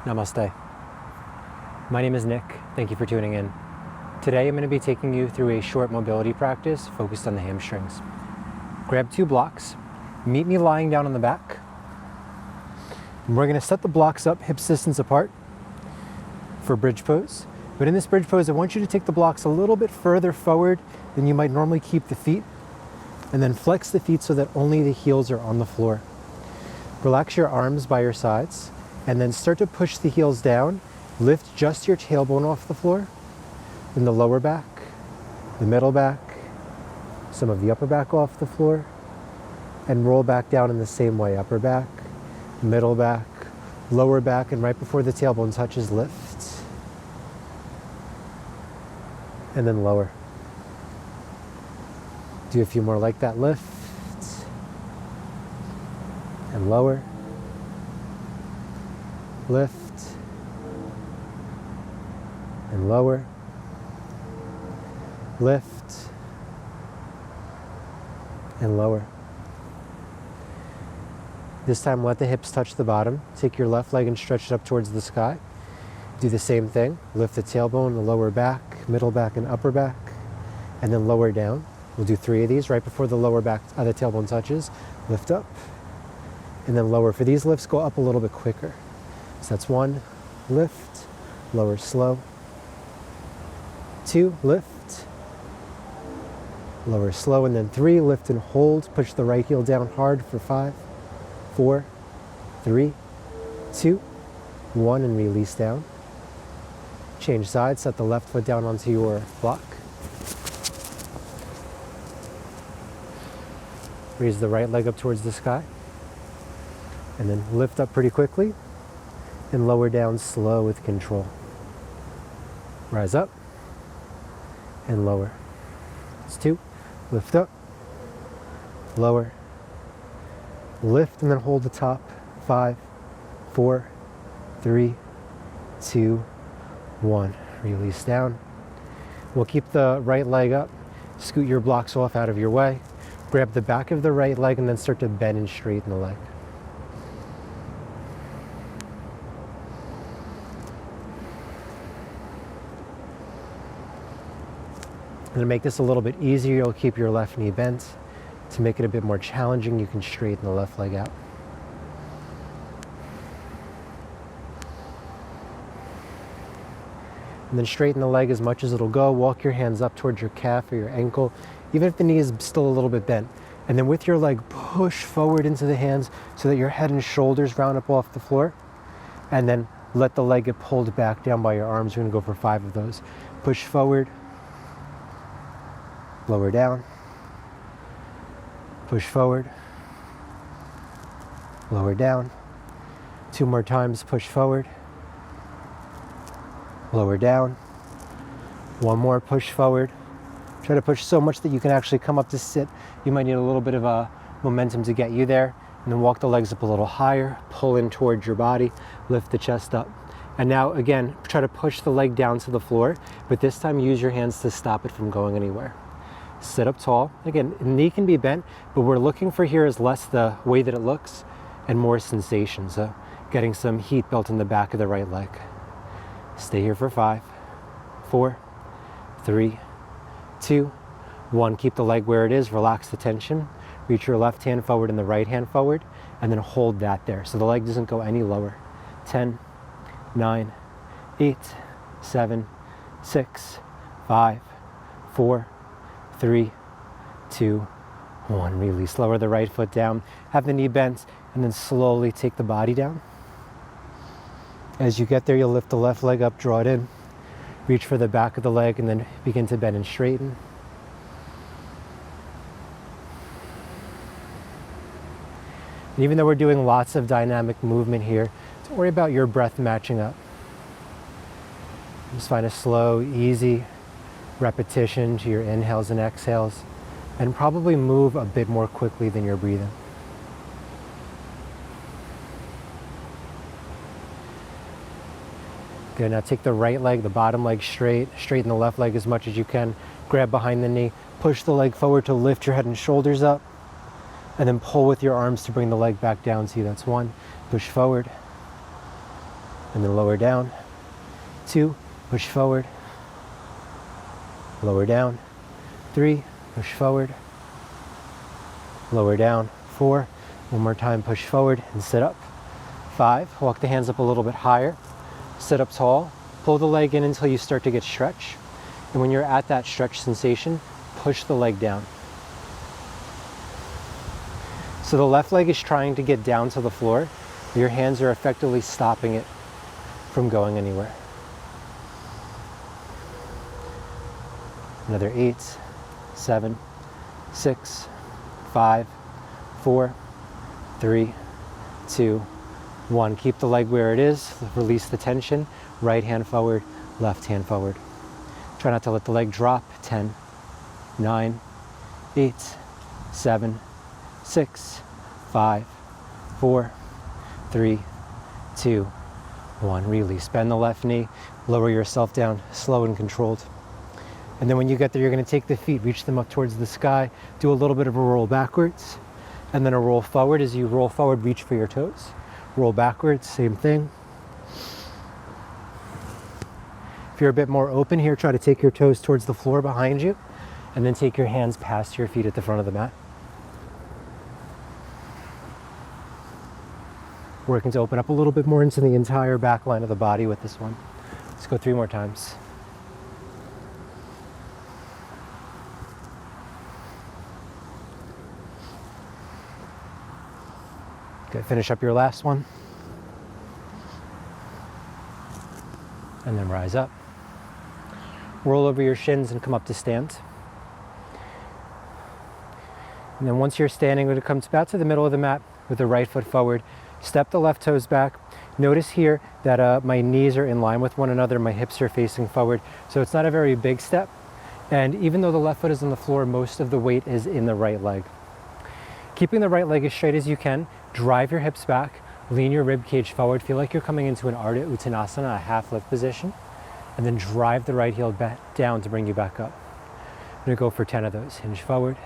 Namaste. My name is Nick. Thank you for tuning in. Today I'm going to be taking you through a short mobility practice focused on the hamstrings. Grab 2 blocks. Meet me lying down on the back. And we're going to set the blocks up hips distance apart for bridge pose. But in this bridge pose, I want you to take the blocks a little bit further forward than you might normally keep the feet, and then flex the feet so that only the heels are on the floor. Relax your arms by your sides, and then start to push the heels down. Lift just your tailbone off the floor, then the lower back, the middle back, some of the upper back off the floor, and roll back down in the same way. Upper back, middle back, lower back, and right before the tailbone touches, lift. And then lower. Do a few more like that. Lift and lower. Lift and lower. Lift and lower. This time let the hips touch the bottom. Take your left leg and stretch it up towards the sky. Do the same thing. Lift the tailbone, the lower back, middle back, and upper back, and then lower down. We'll do 3 of these right before the lower back, the tailbone touches. Lift up and then lower. For these lifts, go up a little bit quicker. So that's 1, lift, lower slow. 2, lift, lower slow, and then 3, lift and hold. Push the right heel down hard for 5, 4, 3, 2, 1, and release down. Change sides, set the left foot down onto your block. Raise the right leg up towards the sky, and then lift up pretty quickly. And lower down slow with control. Rise up and lower. It's 2. Lift up, lower, lift, and then hold the top. 5, 4, 3, 2, 1. Release down. We'll keep the right leg up. Scoot your blocks off out of your way. Grab the back of the right leg and then start to bend and straighten the leg. And to make this a little bit easier, you'll keep your left knee bent. To make it a bit more challenging, you can straighten the left leg out. And then straighten the leg as much as it'll go. Walk your hands up towards your calf or your ankle, even if the knee is still a little bit bent. And then with your leg, push forward into the hands so that your head and shoulders round up off the floor. And then let the leg get pulled back down by your arms. We're gonna go for 5 of those. Push forward. Lower down, push forward, lower down. 2 more times, push forward, lower down. 1 more, push forward. Try to push so much that you can actually come up to sit. You might need a little bit of momentum to get you there. And then walk the legs up a little higher, pull in towards your body, lift the chest up. And now again, try to push the leg down to the floor, but this time use your hands to stop it from going anywhere. Sit up tall. Again, knee can be bent, but we're looking for here is less the way that it looks and more sensation. So getting some heat built in the back of the right leg. Stay here for 5, 4, 3, 2, 1. Keep the leg where it is. Relax the tension. Reach your left hand forward and the right hand forward, and then hold that there so the leg doesn't go any lower. 10, 9, 8, 7, 6, 5, 4, 3, 2, 1. Release. Lower the right foot down. Have the knee bent, and then slowly take the body down. As you get there, you'll lift the left leg up, draw it in. Reach for the back of the leg, and then begin to bend and straighten. And even though we're doing lots of dynamic movement here, don't worry about your breath matching up. Just find a slow, easy repetition to your inhales and exhales, and probably move a bit more quickly than you're breathing. Good, now take the right leg, the bottom leg straight, straighten the left leg as much as you can, grab behind the knee, push the leg forward to lift your head and shoulders up, and then pull with your arms to bring the leg back down to you. That's 1, push forward, and then lower down. 2, push forward, lower down. 3, push forward, lower down. 4, one more time, push forward and sit up. 5, walk the hands up a little bit higher, sit up tall, pull the leg in until you start to get stretch. And when you're at that stretch sensation, push the leg down. So the left leg is trying to get down to the floor. Your hands are effectively stopping it from going anywhere. Another 8, 7, 6, 5, 4, 3, 2, 1. Keep the leg where it is. Release the tension. Right hand forward, left hand forward. Try not to let the leg drop. 10, 9, 8, 7, 6, 5, 4, 3, 2, 1. Release. Bend the left knee. Lower yourself down, slow and controlled. And then when you get there, you're going to take the feet, reach them up towards the sky, do a little bit of a roll backwards, and then a roll forward. As you roll forward, reach for your toes. Roll backwards, same thing. If you're a bit more open here, try to take your toes towards the floor behind you, and then take your hands past your feet at the front of the mat. Working to open up a little bit more into the entire back line of the body with this one. Let's go 3 more times. Good, finish up your last one. And then rise up. Roll over your shins and come up to stand. And then once you're standing, when it comes about to the middle of the mat with the right foot forward, step the left toes back. Notice here that my knees are in line with one another, my hips are facing forward, so it's not a very big step. And even though the left foot is on the floor, most of the weight is in the right leg. Keeping the right leg as straight as you can, drive your hips back, lean your rib cage forward, feel like you're coming into an Ardha Uttanasana, a half lift position, and then drive the right heel back down to bring you back up. I'm gonna go for 10 of those. Hinge forward,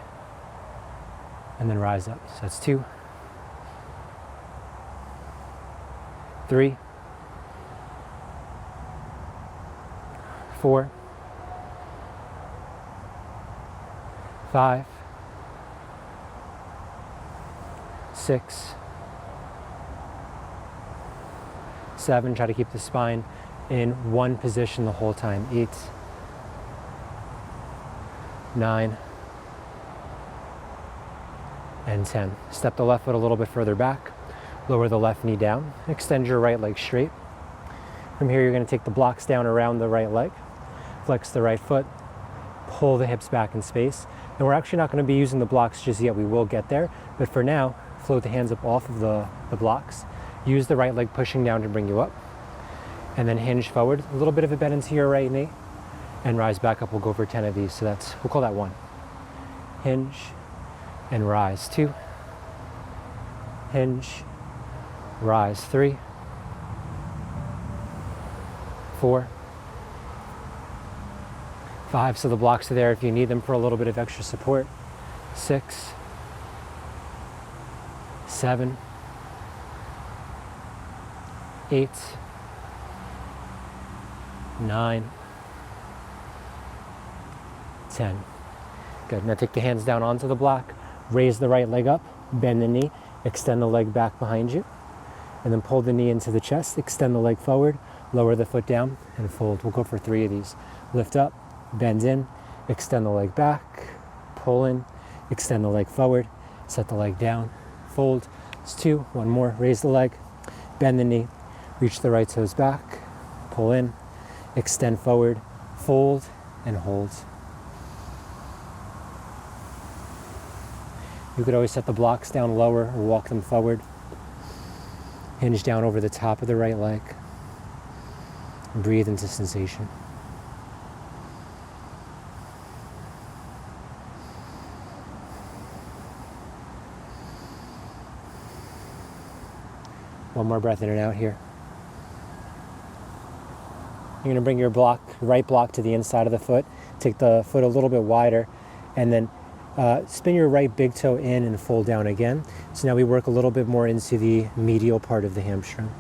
and then rise up. So that's 2, 3, 4, 5, 6, 7. Try to keep the spine in one position the whole time. 8, 9, and 10. Step the left foot a little bit further back. Lower the left knee down. Extend your right leg straight. From here, you're going to take the blocks down around the right leg. Flex the right foot. Pull the hips back in space. And we're actually not going to be using the blocks just yet. We will get there. But for now, float the hands up off of the blocks. Use the right leg pushing down to bring you up. And then hinge forward. A little bit of a bend into your right knee. And rise back up. We'll go for 10 of these. So we'll call that 1. Hinge and rise. 2. Hinge. Rise. 3, 4, 5. So the blocks are there if you need them for a little bit of extra support. 6, 7, 8, 9, 10. Good. Now take the hands down onto the block. Raise the right leg up. Bend the knee. Extend the leg back behind you. And then pull the knee into the chest, extend the leg forward, lower the foot down, and fold. We'll go for 3 of these. Lift up, bend in, extend the leg back, pull in, extend the leg forward, set the leg down, fold. It's 2, 1 more. Raise the leg, bend the knee, reach the right toes back, pull in, extend forward, fold, and hold. You could always set the blocks down lower or walk them forward. Hinge down over the top of the right leg. Breathe into sensation. One more breath in and out here. You're going to bring your right block to the inside of the foot. Take the foot a little bit wider, and then spin your right big toe in and fold down again. So now we work a little bit more into the medial part of the hamstring.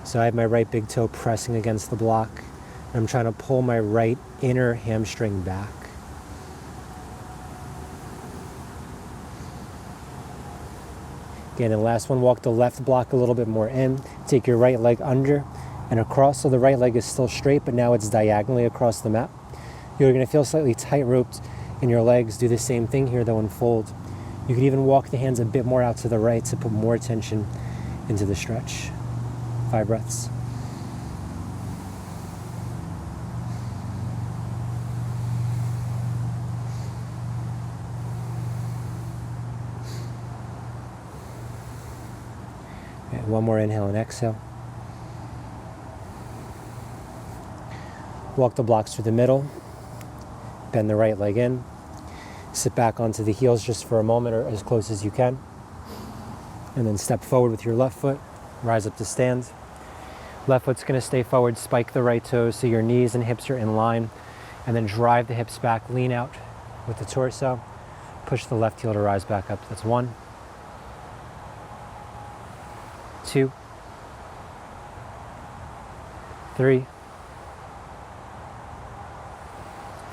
So I have my right big toe pressing against the block, and I'm trying to pull my right inner hamstring back. Again, and last one, walk the left block a little bit more in. Take your right leg under and across, so the right leg is still straight, but now it's diagonally across the mat. You're going to feel slightly tight roped in your legs. Do the same thing here though and fold. You can even walk the hands a bit more out to the right to put more tension into the stretch. 5 breaths. And one more inhale and exhale. Walk the blocks through the middle. Bend the right leg in. Sit back onto the heels just for a moment or as close as you can. And then step forward with your left foot. Rise up to stand. Left foot's going to stay forward. Spike the right toes so your knees and hips are in line. And then drive the hips back. Lean out with the torso. Push the left heel to rise back up. That's 1, 2, 3,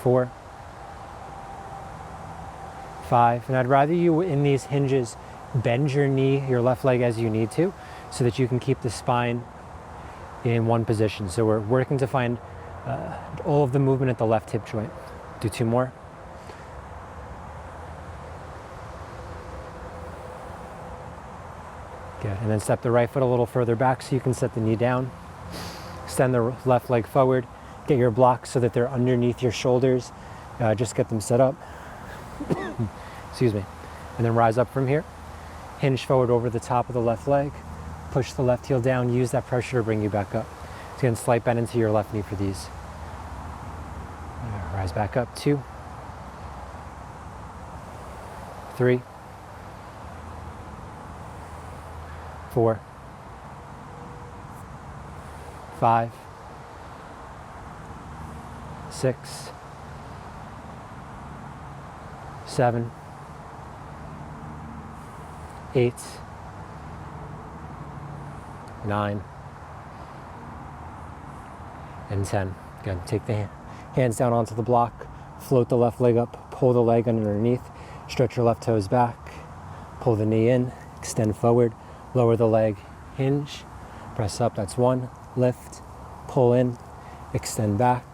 4, 5. And I'd rather you in these hinges bend your knee, your left leg as you need to, so that you can keep the spine in one position. So we're working to find all of the movement at the left hip joint. Do 2 more. Good. And then step the right foot a little further back so you can set the knee down. Extend the left leg forward. Get your blocks so that they're underneath your shoulders. Just get them set up. Excuse me. And then rise up from here. Hinge forward over the top of the left leg. Push the left heel down. Use that pressure to bring you back up. So again, slight bend into your left knee for these. Rise back up. 2, 3, 4, 5, 6, 7, 8, 9, and 10. Again, take the hands down onto the block, float the left leg up, pull the leg underneath, stretch your left toes back, pull the knee in, extend forward, lower the leg, hinge, press up, that's 1, lift, pull in, extend back,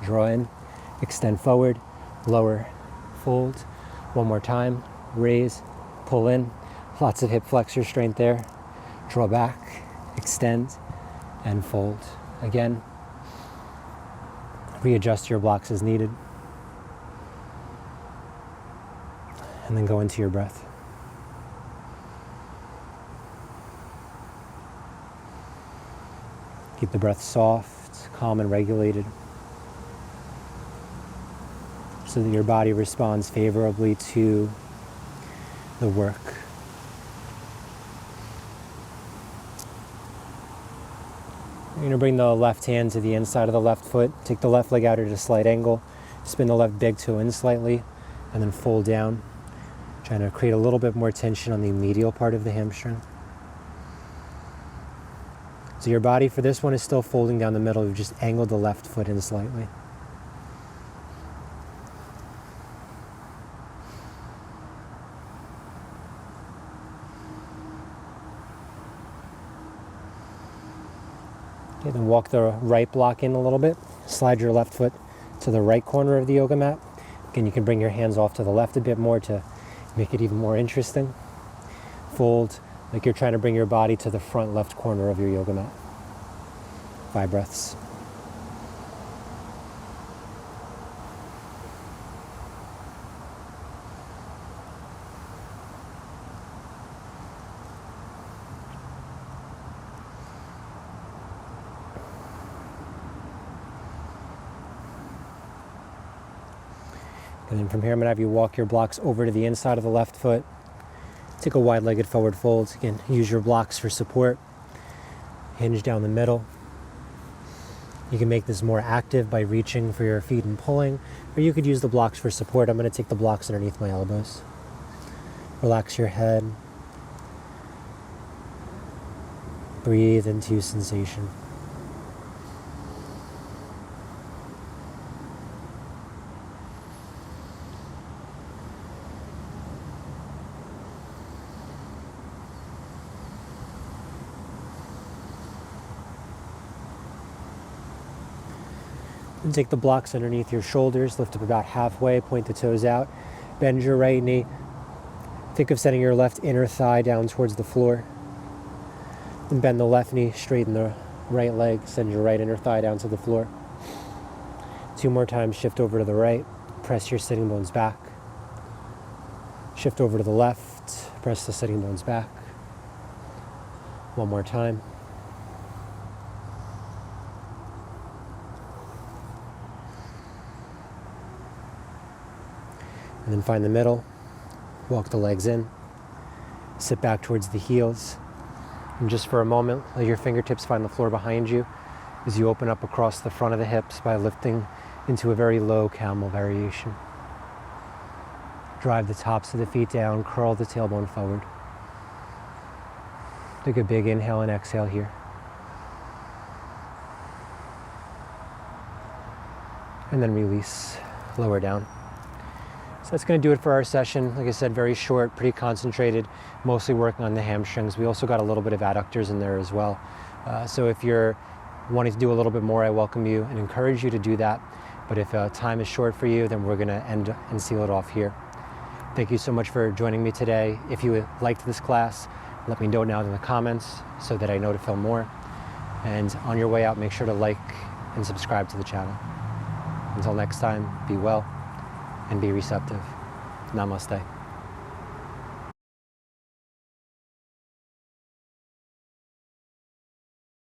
draw in, extend forward, lower, fold. 1 more time, raise, pull in, lots of hip flexor strength there, draw back, extend, and fold. Again, readjust your blocks as needed, and then go into your breath. Keep the breath soft, calm, and regulated so that your body responds favorably to the work. You're going to bring the left hand to the inside of the left foot, take the left leg out at a slight angle, spin the left big toe in slightly, and then fold down, trying to create a little bit more tension on the medial part of the hamstring. So your body for this one is still folding down the middle. You've just angled the left foot in slightly. Okay, then walk the right block in a little bit. Slide your left foot to the right corner of the yoga mat. Again, you can bring your hands off to the left a bit more to make it even more interesting. Fold like you're trying to bring your body to the front left corner of your yoga mat. 5 breaths. And then from here, I'm going to have you walk your blocks over to the inside of the left foot. Take a wide-legged forward fold. Again, use your blocks for support. Hinge down the middle. You can make this more active by reaching for your feet and pulling, or you could use the blocks for support. I'm going to take the blocks underneath my elbows. Relax your head. Breathe into sensation. And take the blocks underneath your shoulders, lift up about halfway, point the toes out, bend your right knee. Think of setting your left inner thigh down towards the floor. And bend the left knee, straighten the right leg, send your right inner thigh down to the floor. 2 more times, shift over to the right, press your sitting bones back. Shift over to the left, press the sitting bones back. 1 more time. And then find the middle, walk the legs in, sit back towards the heels, and just for a moment, let your fingertips find the floor behind you as you open up across the front of the hips by lifting into a very low camel variation. Drive the tops of the feet down, curl the tailbone forward. Take a big inhale and exhale here. And then release, lower down. So that's going to do it for our session. Like I said, very short, pretty concentrated, mostly working on the hamstrings. We also got a little bit of adductors in there as well. So if you're wanting to do a little bit more, I welcome you and encourage you to do that. But if time is short for you, then we're going to end and seal it off here. Thank you so much for joining me today. If you liked this class, let me know down in the comments so that I know to film more. And on your way out, make sure to like and subscribe to the channel. Until next time, be well and be receptive. Namaste.